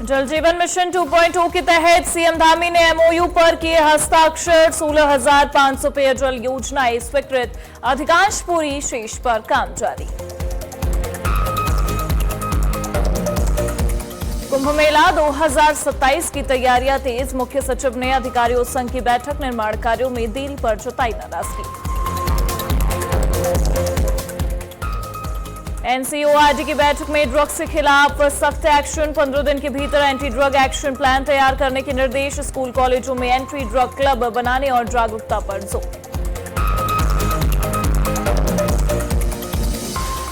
जल जीवन मिशन 2.0 के तहत सीएम धामी ने एमओयू पर किए हस्ताक्षर। 16,500 पेयजल योजनाएं स्वीकृत, अधिकांश पूरी, शेष पर काम जारी। कुंभ मेला 2027 की तैयारियां तेज, मुख्य सचिव ने अधिकारियों संघ की बैठक, निर्माण कार्यों में देरी पर जताई नाराजगी। एनसीओआरडी की बैठक में ड्रग्स के खिलाफ सख्त एक्शन, 15 दिन के भीतर एंटी ड्रग एक्शन प्लान तैयार करने के निर्देश। स्कूल कॉलेजों में एंटी ड्रग क्लब बनाने और जागरूकता पर जोर।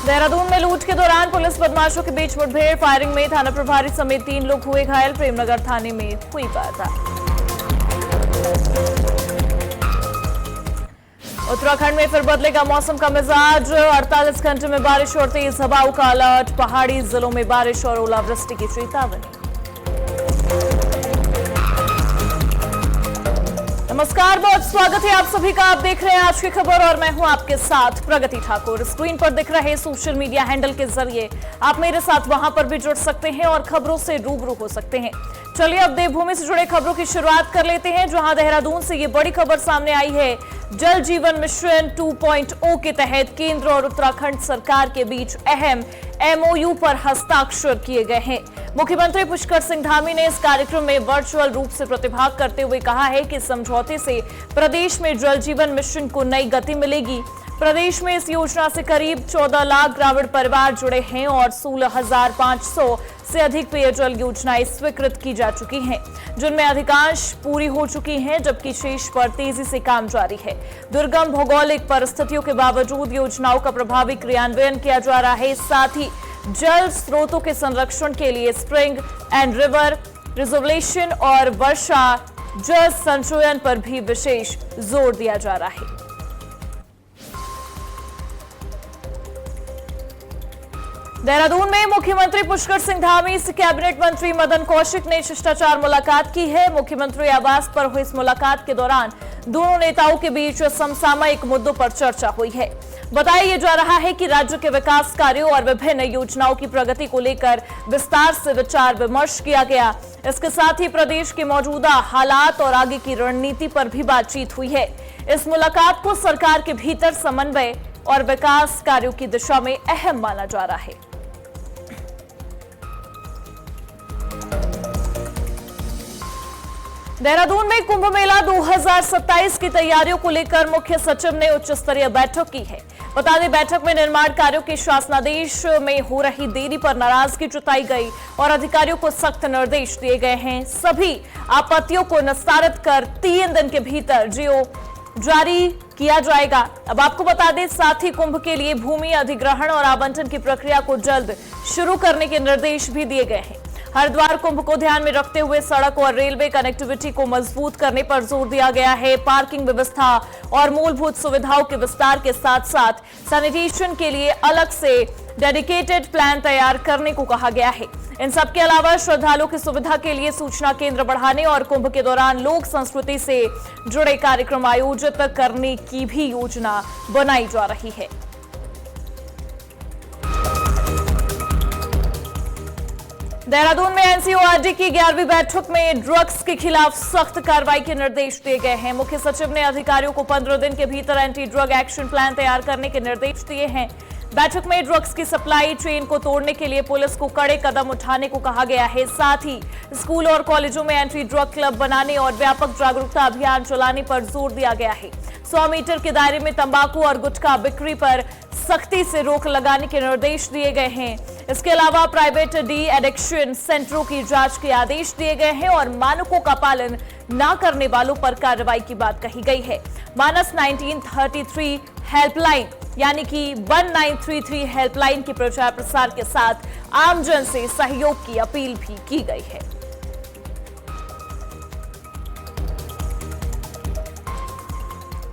देहरादून में लूट के दौरान पुलिस बदमाशों के बीच मुठभेड़, फायरिंग में थाना प्रभारी समेत 3 लोग हुए घायल। प्रेमनगर थाने में हुई वारदात। उत्तराखंड में फिर बदलेगा मौसम का मिजाज, 48 घंटे में बारिश और तेज हवाओं का अलर्ट। पहाड़ी जिलों में बारिश और ओलावृष्टि की चेतावनी। नमस्कार, बहुत स्वागत है आप सभी का। आप देख रहे हैं आज की खबर और मैं हूं आपके साथ प्रगति ठाकुर। स्क्रीन पर दिख रहे सोशल मीडिया हैंडल के जरिए आप मेरे साथ वहां पर भी जुड़ सकते हैं और खबरों से रूबरू हो सकते हैं। चलिए अब देवभूमि से जुड़े खबरों की शुरुआत कर लेते हैं, जहां देहरादून से ये बड़ी खबर सामने आई है। जल जीवन मिशन 2.0 के तहत केंद्र और उत्तराखंड सरकार के बीच अहम एमओयू पर हस्ताक्षर किए गए हैं। मुख्यमंत्री पुष्कर सिंह धामी ने इस कार्यक्रम में वर्चुअल रूप से प्रतिभाग करते हुए कहा है कि समझौते से प्रदेश में जल जीवन मिशन को नई गति मिलेगी। प्रदेश में इस योजना से करीब 14 लाख ग्रामीण परिवार जुड़े हैं और 16,500 से अधिक पेयजल योजनाएं स्वीकृत की जा चुकी हैं, जिनमें अधिकांश पूरी हो चुकी हैं, जबकि शेष पर तेजी से काम जारी है। दुर्गम भौगोलिक परिस्थितियों के बावजूद योजनाओं का प्रभावी क्रियान्वयन किया जा रहा है। साथ ही जल स्रोतों के संरक्षण के लिए स्प्रिंग एंड रिवर रिजर्वेशन और वर्षा जल संचयन पर भी विशेष जोर दिया जा रहा है। देहरादून में मुख्यमंत्री पुष्कर सिंह धामी से कैबिनेट मंत्री मदन कौशिक ने शिष्टाचार मुलाकात की है। मुख्यमंत्री आवास पर हुई इस मुलाकात के दौरान दोनों नेताओं के बीच समसामयिक मुद्दों पर चर्चा हुई है। बताया जा रहा है कि राज्य के विकास कार्यों और विभिन्न योजनाओं की प्रगति को लेकर विस्तार से विचार विमर्श किया गया। इसके साथ ही प्रदेश के मौजूदा हालात और आगे की रणनीति पर भी बातचीत हुई है। इस मुलाकात को सरकार के भीतर समन्वय और विकास कार्यों की दिशा में अहम माना जा रहा है। देहरादून में कुंभ मेला 2027 की तैयारियों को लेकर मुख्य सचिव ने उच्च स्तरीय बैठक की है। बता दें, बैठक में निर्माण कार्यों के शासनादेश में हो रही देरी पर नाराजगी जताई गई और अधिकारियों को सख्त निर्देश दिए गए हैं। सभी आपत्तियों को निस्तारित कर 3 दिन के भीतर जीओ जारी किया जाएगा। अब आपको बता दें, साथ ही कुंभ के लिए भूमि अधिग्रहण और आवंटन की प्रक्रिया को जल्द शुरू करने के निर्देश भी दिए गए हैं। हरिद्वार कुंभ को ध्यान में रखते हुए सड़क और रेलवे कनेक्टिविटी को मजबूत करने पर जोर दिया गया है। पार्किंग व्यवस्था और मूलभूत सुविधाओं के विस्तार के साथ साथ सैनिटेशन के लिए अलग से डेडिकेटेड प्लान तैयार करने को कहा गया है। इन सब के अलावा श्रद्धालुओं की सुविधा के लिए सूचना केंद्र बढ़ाने और कुंभ के दौरान लोक संस्कृति से जुड़े कार्यक्रम आयोजित करने की भी योजना बनाई जा रही है। देहरादून में एनसीओआरडी की 11वीं बैठक में ड्रग्स के खिलाफ सख्त कार्रवाई के निर्देश दिए गए हैं। मुख्य सचिव ने अधिकारियों को 15 दिन के भीतर एंटी ड्रग एक्शन प्लान तैयार करने के निर्देश दिए हैं। बैठक में ड्रग्स की सप्लाई चेन को तोड़ने के लिए पुलिस को कड़े कदम उठाने को कहा गया है। साथ ही स्कूल और कॉलेजों में एंटी ड्रग क्लब बनाने और व्यापक जागरूकता अभियान चलाने पर जोर दिया गया है। 100 मीटर के दायरे में तंबाकू और गुटखा बिक्री पर सख्ती से रोक लगाने के निर्देश दिए गए हैं। इसके अलावा प्राइवेट डी एडिक्शन सेंटरों की जांच के आदेश दिए गए हैं और मानकों का पालन न करने वालों पर कार्रवाई की बात कही गई है। मानस 1933 हेल्पलाइन यानी कि 1933 हेल्पलाइन के प्रचार प्रसार के साथ आमजन से सहयोग की अपील भी की गई है।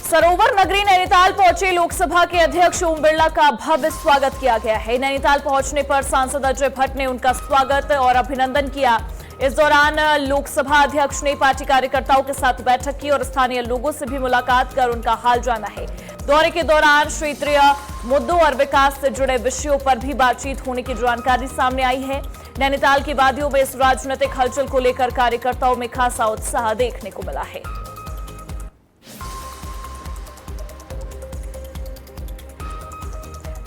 सरोवर नगरी नैनीताल पहुंचे लोकसभा के अध्यक्ष ओम बिरला का भव्य स्वागत किया गया है। नैनीताल पहुंचने पर सांसद अजय भट्ट ने उनका स्वागत और अभिनंदन किया। इस दौरान लोकसभा अध्यक्ष ने पार्टी कार्यकर्ताओं के साथ बैठक की और स्थानीय लोगों से भी मुलाकात कर उनका हाल जाना है। दौरे के दौरान क्षेत्रीय मुद्दों और विकास से जुड़े विषयों पर भी बातचीत होने की जानकारी सामने आई है। नैनीताल की वादियों में इस राजनीतिक हलचल को लेकर कार्यकर्ताओं में खासा उत्साह देखने को मिला है।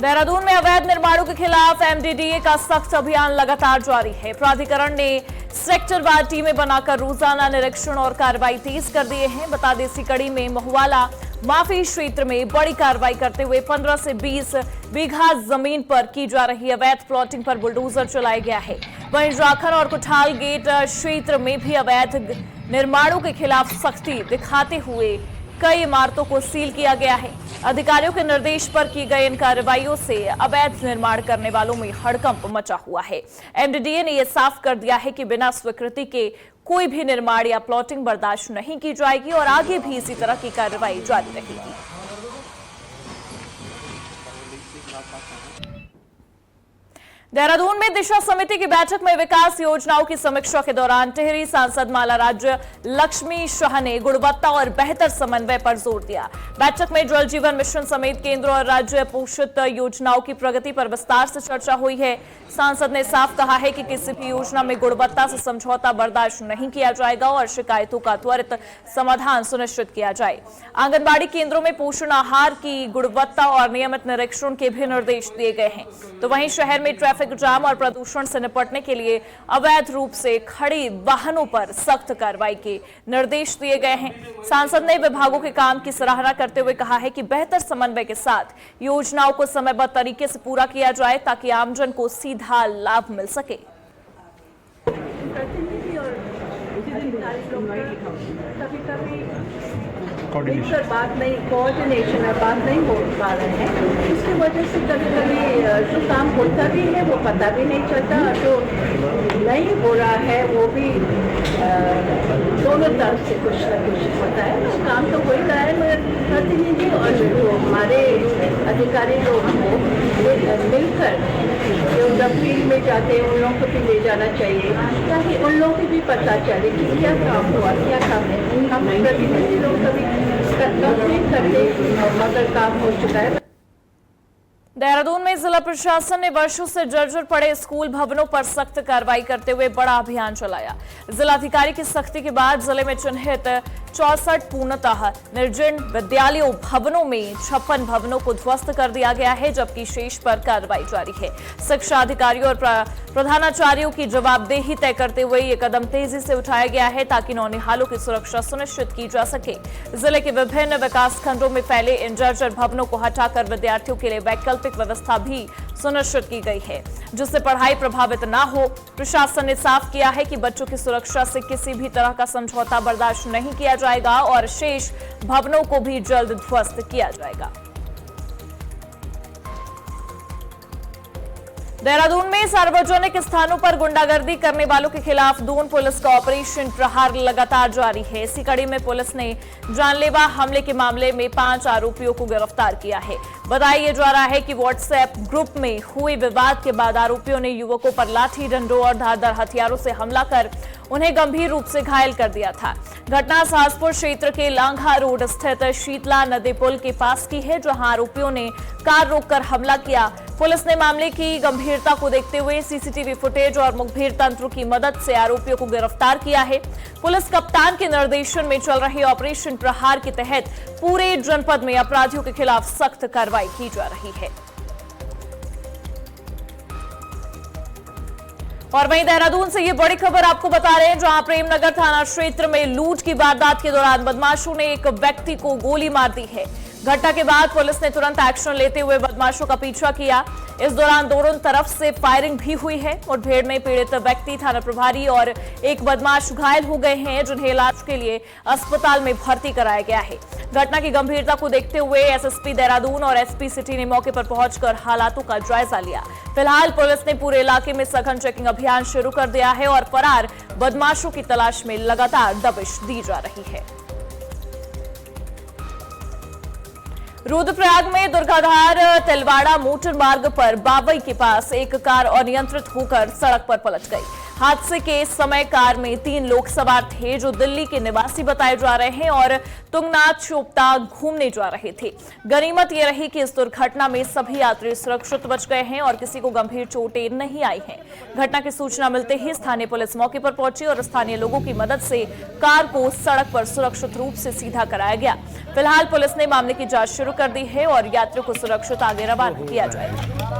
देहरादून में अवैध निर्माणों के खिलाफ एमडीडीए का सख्त अभियान लगातार जारी है। प्राधिकरण ने सेक्टरवार टीमें बनाकर रोजाना निरीक्षण और कार्रवाई तेज कर दिए हैं। बता दें, इसी कड़ी में महुवाला माफी क्षेत्र में बड़ी कार्रवाई करते हुए 15 से 20 बीघा जमीन पर की जा रही अवैध प्लॉटिंग पर बुलडोजर चलाया गया है। वहीं जाखर और कुठाल गेट क्षेत्र में भी अवैध निर्माणों के खिलाफ सख्ती दिखाते हुए कई इमारतों को सील किया गया है। अधिकारियों के निर्देश पर की गई इन कार्रवाइयों से अवैध निर्माण करने वालों में हड़कंप मचा हुआ है। एमडीडीए ने यह साफ कर दिया है कि बिना स्वीकृति के कोई भी निर्माण या प्लॉटिंग बर्दाश्त नहीं की जाएगी और आगे भी इसी तरह की कार्रवाई जारी रहेगी। देहरादून में दिशा समिति की बैठक में विकास योजनाओं की समीक्षा के दौरान टिहरी सांसद माला राज्य लक्ष्मी शाह ने गुणवत्ता और बेहतर समन्वय पर जोर दिया। बैठक में जल जीवन मिशन समेत केंद्र और राज्य पोषित योजनाओं की प्रगति पर विस्तार से चर्चा हुई है। सांसद ने साफ कहा है कि किसी भी योजना में गुणवत्ता से समझौता बर्दाश्त नहीं किया जाएगा और शिकायतों का त्वरित समाधान सुनिश्चित किया जाए। आंगनबाड़ी केंद्रों में पोषण आहार की गुणवत्ता और नियमित निरीक्षण के भी निर्देश दिए गए हैं। तो वहीं शहर में ट्रैफिक जाम और प्रदूषण से निपटने के लिए अवैध रूप से खड़ी वाहनों पर सख्त कार्रवाई के निर्देश दिए गए हैं। सांसद ने विभागों के काम की सराहना करते हुए कहा है कि बेहतर समन्वय के साथ योजनाओं को समयबद्ध तरीके से पूरा किया जाए ताकि आमजन को सीधा लाभ मिल सके। मिलकर बात नहीं, कोऑर्डिनेशन में बात नहीं हो पा रहे हैं। इसकी वजह से कभी कभी जो काम होता भी है वो पता भी नहीं चलता, जो नहीं हो रहा है वो भी दोनों तरफ से कुछ न कुछ होता है। तो काम तो हो ही रहा है, मगर प्रतिनिधि और जो हमारे अधिकारी लोग हैं मिलकर जो जब फील्ड में जाते हैं उन लोगों को भी ले जाना चाहिए ताकि उन लोगों को भी पता चले कि क्या काम हुआ, क्या काम है। हम प्रतिनिधि लोग कभी करते मगर काम हो चुका है। देहरादून में जिला प्रशासन ने वर्षों से जर्जर पड़े स्कूल भवनों पर सख्त कार्रवाई करते हुए बड़ा अभियान चलाया। जिलाधिकारी की सख्ती के बाद जिले में चिन्हित 64 पूर्णतः निर्जीर्ण विद्यालयों भवनों में 56 भवनों को ध्वस्त कर दिया गया है, जबकि शेष पर कार्रवाई जारी है। शिक्षा अधिकारियों और प्रधानाचार्यों की जवाबदेही तय करते हुए ये कदम तेजी से उठाया गया है ताकि नौनिहालों की सुरक्षा सुनिश्चित की जा सके। जिले के विभिन्न विकास खंडों में फैले इन जर्जर भवनों को हटाकर विद्यार्थियों के लिए वैकल्पिक व्यवस्था भी सुनिश्चित की गई है, जिससे पढ़ाई प्रभावित ना हो। प्रशासन ने साफ किया है कि बच्चों की सुरक्षा से किसी भी तरह का समझौता बर्दाश्त नहीं किया जाएगा और शेष भवनों को भी जल्द ध्वस्त किया जाएगा। देहरादून में सार्वजनिक स्थानों पर गुंडागर्दी करने वालों के खिलाफ दून पुलिस का ऑपरेशन प्रहार लगातार जारी है। इसी कड़ी में पुलिस ने जानलेवा हमले के मामले में 5 आरोपियों को गिरफ्तार किया है। बताया जा रहा है कि व्हाट्सएप ग्रुप में हुए विवाद के बाद आरोपियों ने युवकों पर लाठी डंडों और धारदार हथियारों से हमला कर उन्हें गंभीर रूप से घायल कर दिया था। घटना साहसपुर क्षेत्र के लांघा रोड स्थित शीतला नदी पुल के पास की है, जहां आरोपियों ने कार रोककर हमला किया। पुलिस ने मामले की गंभीरता को देखते हुए सीसीटीवी फुटेज और मुखबिर तंत्र की मदद से आरोपियों को गिरफ्तार किया है। पुलिस कप्तान के निर्देशन में चल रहे ऑपरेशन प्रहार के तहत पूरे जनपद में अपराधियों के खिलाफ सख्त कार्रवाई की जा रही है। और वहीं देहरादून से ये बड़ी खबर आपको बता रहे हैं, जहां प्रेमनगर थाना क्षेत्र में लूट की वारदात के दौरान बदमाशों ने एक व्यक्ति को गोली मार दी है। घटना के बाद पुलिस ने तुरंत एक्शन लेते हुए बदमाशों का पीछा किया। इस दौरान दोनों तरफ से फायरिंग भी हुई है। मुठभेड़ में पीड़ित व्यक्ति, थाना प्रभारी और एक बदमाश घायल हो गए हैं, जिन्हें इलाज के लिए अस्पताल में भर्ती कराया गया है। घटना की गंभीरता को देखते हुए एसएसपी देहरादून और एसपी सिटी ने मौके पर पहुंचकर हालातों का जायजा लिया। फिलहाल पुलिस ने पूरे इलाके में सघन चेकिंग अभियान शुरू कर दिया है और फरार बदमाशों की तलाश में लगातार दबिश दी जा रही है। रुद्रप्रयाग में दुर्गाधार तिलवाड़ा मोटर मार्ग पर बावई के पास एक कार अनियंत्रित होकर सड़क पर पलट गई। हादसे के समय कार में 3 लोग सवार थे जो दिल्ली के निवासी बताए जा रहे हैं और तुंगनाथ चोपता घूमने जा रहे थे। गनीमत यह रही कि इस दुर्घटना में सभी यात्री सुरक्षित बच गए हैं और किसी को गंभीर चोटें नहीं आई हैं। घटना की सूचना मिलते ही स्थानीय पुलिस मौके पर पहुंची और स्थानीय लोगों की मदद से कार को सड़क पर सुरक्षित रूप से सीधा कराया गया। फिलहाल पुलिस ने मामले की जांच शुरू कर दी है और यात्रियों को सुरक्षित आगे रवाना किया जाएगा।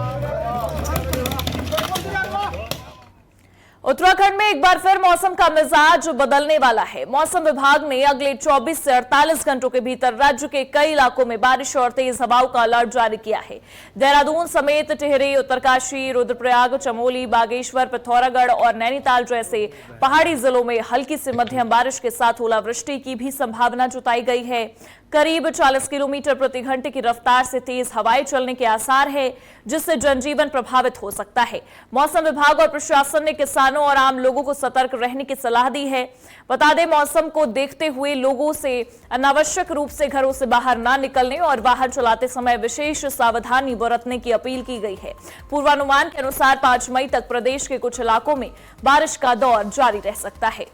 उत्तराखंड में एक बार फिर मौसम का मिजाज बदलने वाला है। मौसम विभाग ने अगले 24 से 48 घंटों के भीतर राज्य के कई इलाकों में बारिश और तेज हवाओं का अलर्ट जारी किया है। देहरादून समेत टिहरी, उत्तरकाशी, रुद्रप्रयाग, चमोली, बागेश्वर, पिथौरागढ़ और नैनीताल जैसे पहाड़ी जिलों में हल्की से मध्यम बारिश के साथ ओलावृष्टि की भी संभावना जताई गई है। करीब 40 किलोमीटर प्रति घंटे की रफ्तार से तेज हवाएं चलने के आसार है, जिससे जनजीवन प्रभावित हो सकता है। मौसम विभाग और प्रशासन ने किसानों और आम लोगों को सतर्क रहने की सलाह दी है। बता दें, मौसम को देखते हुए लोगों से अनावश्यक रूप से घरों से बाहर ना निकलने और वाहन चलाते समय विशेष सावधानी बरतने की अपील की गई है। पूर्वानुमान के अनुसार 5 मई तक प्रदेश के कुछ इलाकों में बारिश का दौर जारी रह सकता है।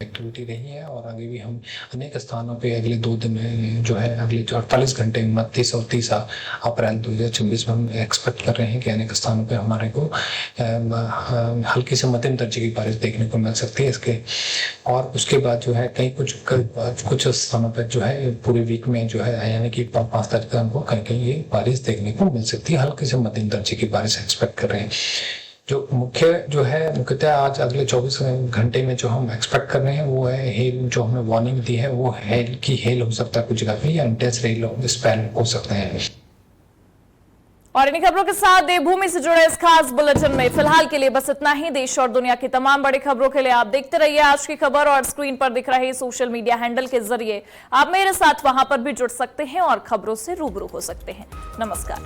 एक्टिविटी रही है और आगे भी हम अनेक स्थानों पे अगले 2 दिन में जो है अगले 48 घंटे 29 और 30 अप्रैल 2026 में हम एक्सपेक्ट कर रहे हैं कि अनेक स्थानों पे हमारे को हल्की से मध्यम दर्जे की बारिश देखने को मिल सकती है इसके। और उसके बाद जो है कुछ स्थानों पर जो है पूरे वीक में जो है यानी कि 5 तारीख तक हमको कहीं कहीं ये बारिश देखने को मिल सकती है। हल्की से मध्यम दर्जे की बारिश एक्सपेक्ट कर रहे हैं। जो मुख्यतः आज अगले 24 घंटे में जो हम एक्सपेक्ट कर रहे हैं वो है हेल। जो हमें वार्निंग दी है वो हेल हो सकता है कुछ जगह पे, या इंटेंस रेन स्पेल हो सकते हैं। और इन्हीं खबरों के साथ देवभूमि से जुड़े इस खास बुलेटिन में फिलहाल के लिए बस इतना ही। देश और दुनिया की तमाम बड़ी खबरों के लिए आप देखते रहिए आज की खबर और स्क्रीन पर दिख रहे सोशल मीडिया हैंडल के जरिए आप मेरे साथ वहां पर भी जुड़ सकते हैं और खबरों से रूबरू हो सकते हैं। नमस्कार।